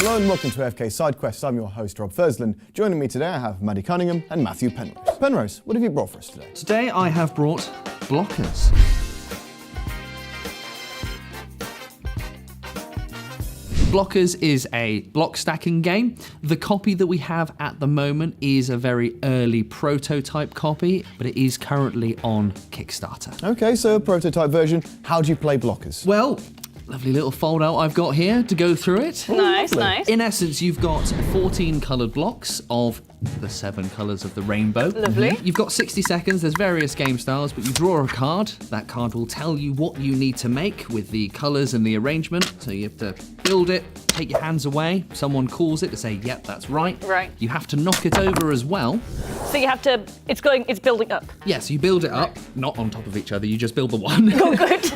Hello and welcome to AFK Side Quest. I'm your host, Rob Thursland. Joining me today, I have Maddy Cunningham and Matthew Penrose. Penrose, what have you brought for us today? Today I have brought blockers. Blockers is a block stacking game. The copy that we have at the moment is a very early prototype copy, but it is currently on Kickstarter. Okay, so prototype version. How do you play blockers? Well, lovely little fold out I've got here to go through it. Nice, nice. In essence, you've got 14 coloured blocks of the 7 colours of the rainbow. Lovely. You've got 60 seconds, there's various game styles, but you draw a card. That card will tell you what you need to make with the colours and the arrangement. So you have to build it, take your hands away, someone calls it to say, yep, that's right. Right. You have to knock it over as well. So you have to, it's building up. Yes, you build it up, not on top of each other, you just build the one. Oh, good.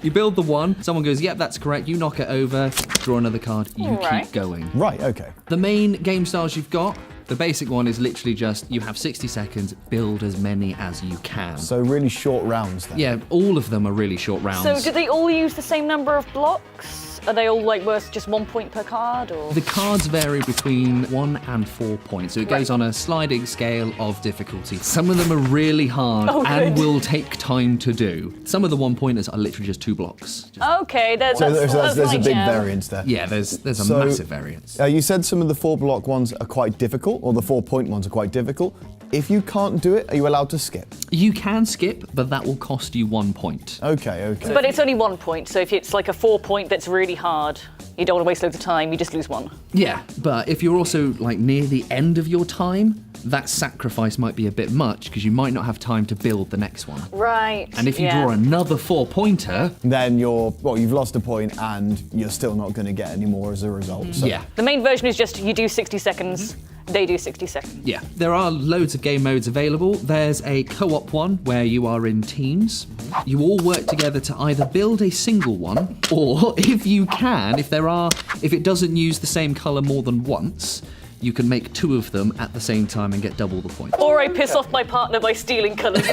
you build the one, someone goes, yep, that's correct, you knock it over, draw another card, you Right. keep going. Right, okay. The main game styles you've got, the basic one is literally just, you have 60 seconds, build as many as you can. So really short rounds then. Yeah, all of them are really short rounds. So do they all use the same number of blocks? Are they all like worth just 1 point per card, or? The cards vary between 1 and 4 points, so it goes Right. on a sliding scale of difficulty. Some of them are really hard Oh, and good. will take time to do. Some of the 1-pointers are literally just 2 blocks. Okay, that's So there's a my big jam. variance there. Yeah, there's a So- massive variance. You said some of the 4-block ones are quite difficult, or the 4-point ones are quite difficult. If you can't do it, are you allowed to skip? You can skip, but that will cost you 1 point. Okay, okay. But it's only 1 point, so if it's like a 4-point that's really hard, you don't want to waste loads of time, you just lose 1. Yeah, but if you're also like near the end of your time, that sacrifice might be a bit much because you might not have time to build the next one. Right. And if you draw another 4-pointer, Then you've lost a point and you're still not going to get any more as a result. So. yeah. The main version is just you do 60 seconds, they do 60 seconds. Yeah, there are loads of game modes available. There's a co-op one where you are in teams. You all work together to either build a single one, or if you can, if it doesn't use the same colour more than once, you can make 2 of them at the same time and get double the points. Or I piss off my partner by stealing colours.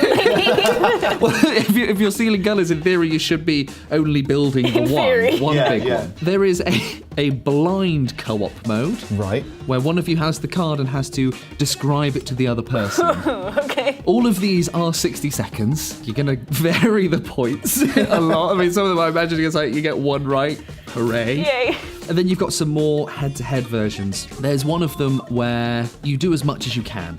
Well, if you're stealing colours, in theory, you should be only building the In theory. one Yeah, big yeah. one. There is a blind co-op mode, Right. where one of you has the card and has to describe it to the other person. Okay. All of these are 60 seconds. You're going to vary the points a lot. I mean, some of them I'm imagining it's like you get 1 right, hooray. Yay. And then you've got some more head-to-head versions. There's one of them where you do as much as you can.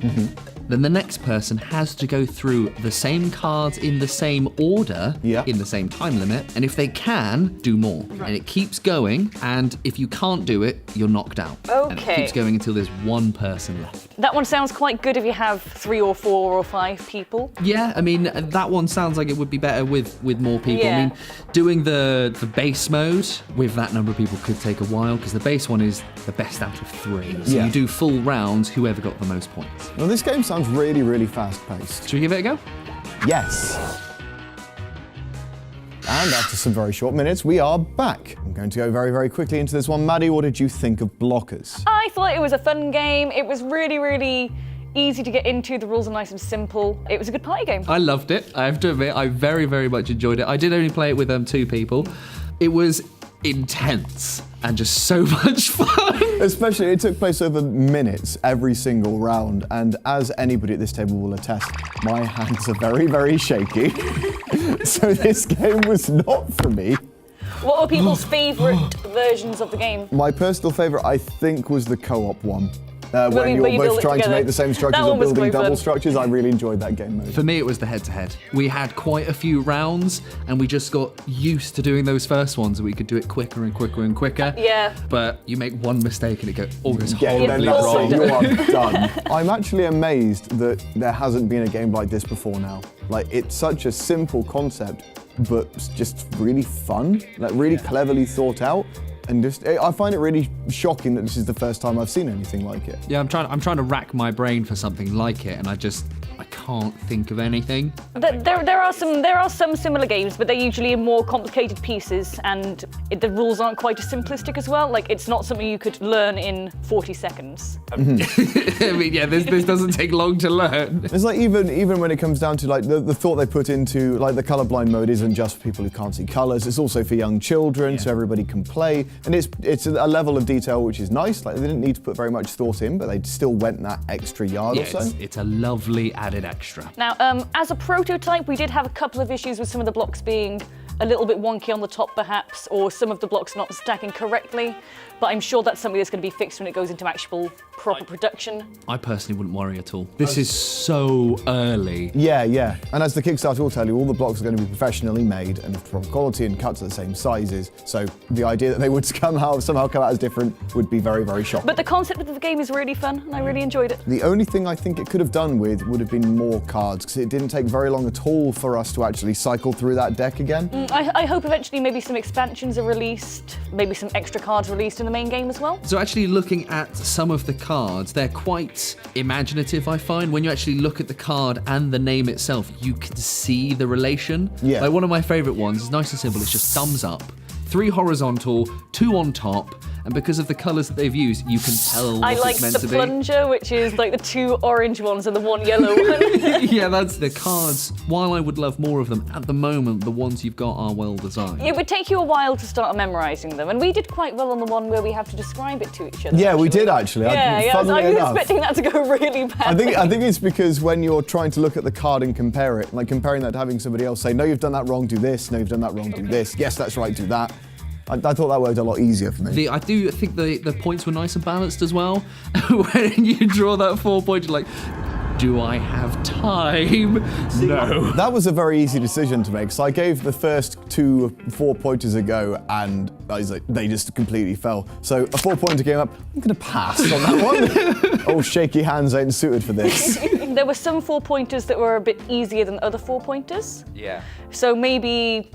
Then the next person has to go through the same cards in the same order, Yeah. in the same time limit, and if they can, do more. And it keeps going, and if you can't do it, you're knocked out. And it Okay. keeps going until there's 1 person left. That one sounds quite good if you have 3 or 4 or 5 people. Yeah, I mean, that one sounds like it would be better with more people. I Yeah. mean, doing the base mode with that number of people could take a while, because the base one is the best out of 3. So Yeah. you do full rounds, whoever got the most points. Well, this game sounds really, really fast-paced. Should we give it a go? Yes. And after some very short minutes, we are back. I'm going to go very, very quickly into this one. Maddy, what did you think of blockers? I thought it was a fun game. It was really, really easy to get into. The rules are nice and simple. It was a good party game. I loved it. I have to admit, I very, very much enjoyed it. I did only play it with 2 people. It was intense and just so much fun. Especially, it took place over minutes, every single round, and as anybody at this table will attest, my hands are very, very shaky. So this game was not for me. What were people's favourite versions of the game? My personal favourite, I think, was the co-op one. Where When you you're build both it trying to together. make the same structures That or one was building quite double fun. structures, I really enjoyed that game mode. For me, it was the head-to-head. We had quite a few rounds, and we just got used to doing those first ones, and we could do it quicker and quicker and quicker. Yeah. But you make one mistake, and it all goes Yeah, then horribly that's wrong. it, you are done. I'm actually amazed that there hasn't been a game like this before now. Like, it's such a simple concept, but just really fun, like really cleverly thought out. And I find it really shocking that this is the first time I've seen anything like it. Yeah, I'm trying to rack my brain for something like it, and I can't can't think of anything. There are some similar games, but they're usually in more complicated pieces, and the rules aren't quite as simplistic as well. Like, it's not something you could learn in 40 seconds. I mean, yeah, this doesn't take long to learn. It's like even when it comes down to like the thought they put into like the colorblind mode isn't just for people who can't see colors. It's also for young children, so everybody can play, and it's a level of detail which is nice. Like, they didn't need to put very much thought in, but they still went that extra yard or so. It's a lovely added extra. Now, as a prototype, we did have a couple of issues with some of the blocks being a little bit wonky on the top, perhaps, or some of the blocks not stacking correctly. But I'm sure that's something that's going to be fixed when it goes into actual proper production. I personally wouldn't worry at all. This is so early. Yeah. And as the Kickstarter will tell you, all the blocks are going to be professionally made and from quality and cuts at the same sizes. So the idea that they would somehow come out as different would be very, very shocking. But the concept of the game is really fun, and I really enjoyed it. The only thing I think it could have done with would have been more cards, because it didn't take very long at all for us to actually cycle through that deck again. I hope eventually maybe some expansions are released, maybe some extra cards released in the main game as well. So actually looking at some of the cards, they're quite imaginative, I find. When you actually look at the card and the name itself, you can see the relation. Yeah. Like, one of my favourite ones is nice and simple. It's just thumbs up, 3 horizontal, 2 on top, and because of the colours that they've used, you can tell what I like it's meant the to be. plunger, which is like the 2 orange ones and the 1 yellow one. Yeah, that's the cards. While I would love more of them, at the moment, the ones you've got are well designed. It would take you a while to start memorising them, and we did quite well on the one where we have to describe it to each other. Yeah, we did actually. Yeah, I was Funnily enough. expecting that to go really bad. I think it's because when you're trying to look at the card and compare it, like comparing that to having somebody else say, no, you've done that wrong, do this, no, you've done that wrong, do this, yes, that's right, do that. I thought that worked a lot easier for me. I do think the points were nice and balanced as well. When you draw that 4 point, you're like, do I have time? No. That was a very easy decision to make. So I gave the first 2 4-pointers a go, and I was like, they just completely fell. So a 4-pointer came up. I'm going to pass on that one. Oh, shaky hands ain't suited for this. There were some 4-pointers that were a bit easier than other 4-pointers. Yeah. So maybe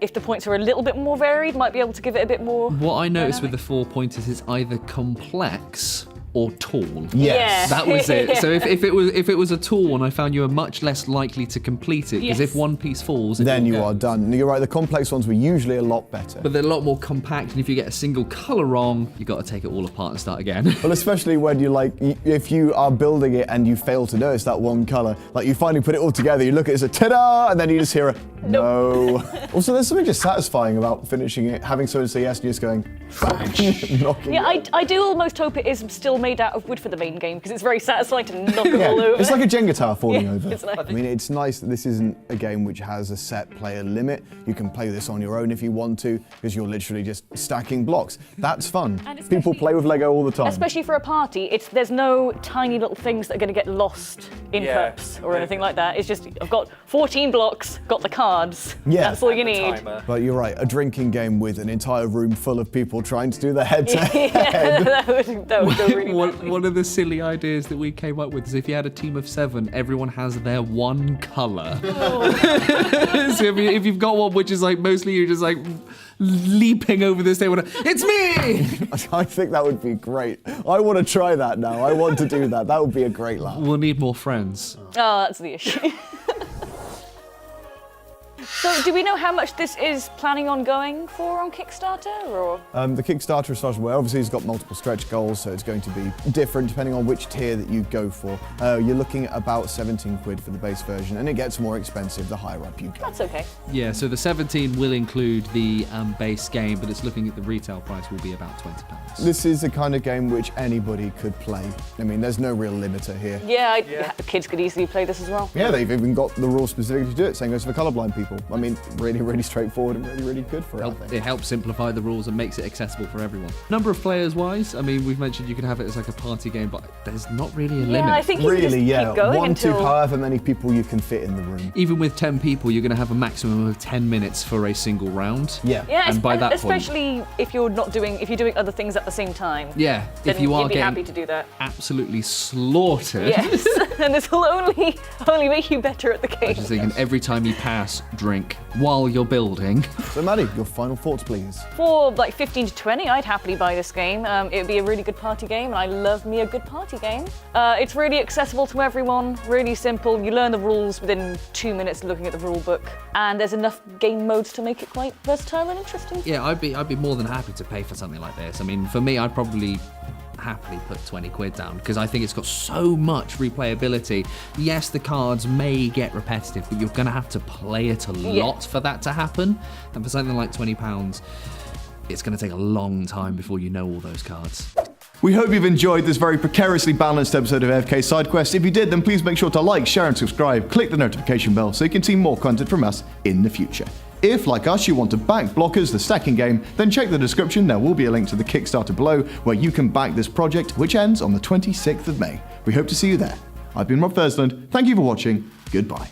if the points were a little bit more varied, might be able to give it a bit more. What I noticed with the 4 pointers is either complex or tall. Yes. That was it. So if it was a tall one, I found you were much less likely to complete it, because if one piece falls, it Then all you goes. are done. You're right, the complex ones were usually a lot better. But they're a lot more compact, and if you get a single colour wrong, you've got to take it all apart and start again. Well, especially when if you are building it and you fail to notice that one colour, like you finally put it all together, you look at it, it's a ta-da, and then you just hear a no. Also, there's something just satisfying about finishing it, having someone say yes and just going, knocking Yeah, it. I do almost hope it is still made out of wood for the main game, because it's very satisfying to knock it all over. It's like a Jenga tower falling over. It's like- I mean, it's nice that this isn't a game which has a set player limit. You can play this on your own if you want to, because you're literally just stacking blocks. That's fun. And especially- People play with Lego all the time. Especially for a party, there's no tiny little things that are going to get lost in cups or anything like that. It's just, I've got 14 blocks, got the cards. Yeah. That's all you The need. timer. But you're right, a drinking game with an entire room full of people trying to do the head-to-head. Yeah, that would go really badly. One of the silly ideas that we came up with is if you had a team of 7, everyone has their one colour. So if you've got one which is like mostly you're just like leaping over this table, it's me! I think that would be great. I want to try that now. I want to do that. That would be a great laugh. We'll need more friends. Oh, that's the issue. So, do we know how much this is planning on going for on Kickstarter, or? The Kickstarter, as far as we're aware, obviously has got multiple stretch goals, so it's going to be different depending on which tier that you go for. You're looking at about 17 quid for the base version, and it gets more expensive the higher up you go. That's okay. Yeah, so the 17 will include the base game, but it's looking at the retail price will be about £20. This is the kind of game which anybody could play. I mean, there's no real limiter here. Yeah, kids could easily play this as well. Yeah, they've even got the rules specifically to do it, saying it's for colourblind people. I mean, really, really straightforward and really, really good for it, I think. It helps simplify the rules and makes it accessible for everyone. Number of players wise, I mean, we've mentioned you can have it as like a party game, but there's not really a limit. Yeah, I think you can just Really, yeah. keep going 1 to until... however many people you can fit in the room. Even with 10 people, you're going to have a maximum of 10 minutes for a single round. Yeah. Yeah, And by that point- especially if you're doing other things at the same time. Yeah, Then if you are you'd be happy getting to do that. absolutely slaughtered. Yes, and this will only make you better at the game. Just thinking every time you pass, drink while you're building. So Maddy, your final thoughts, please. For like 15 to 20, I'd happily buy this game. It would be a really good party game, and I love me a good party game. It's really accessible to everyone, really simple. You learn the rules within 2 minutes looking at the rule book, and there's enough game modes to make it quite versatile and interesting. Yeah, I'd be more than happy to pay for something like this. I mean, for me, I'd probably happily put 20 quid down because I think it's got so much replayability. Yes, the cards may get repetitive, but you're going to have to play it a lot for that to happen. And for something like £20, it's going to take a long time before you know all those cards. We hope you've enjoyed this very precariously balanced episode of AFK SideQuest. If you did, then please make sure to like, share and subscribe. Click the notification bell so you can see more content from us in the future. If, like us, you want to back Blockers, the stacking game, then check the description. There will be a link to the Kickstarter below where you can back this project, which ends on the 26th of May. We hope to see you there. I've been Rob Thursland. Thank you for watching. Goodbye.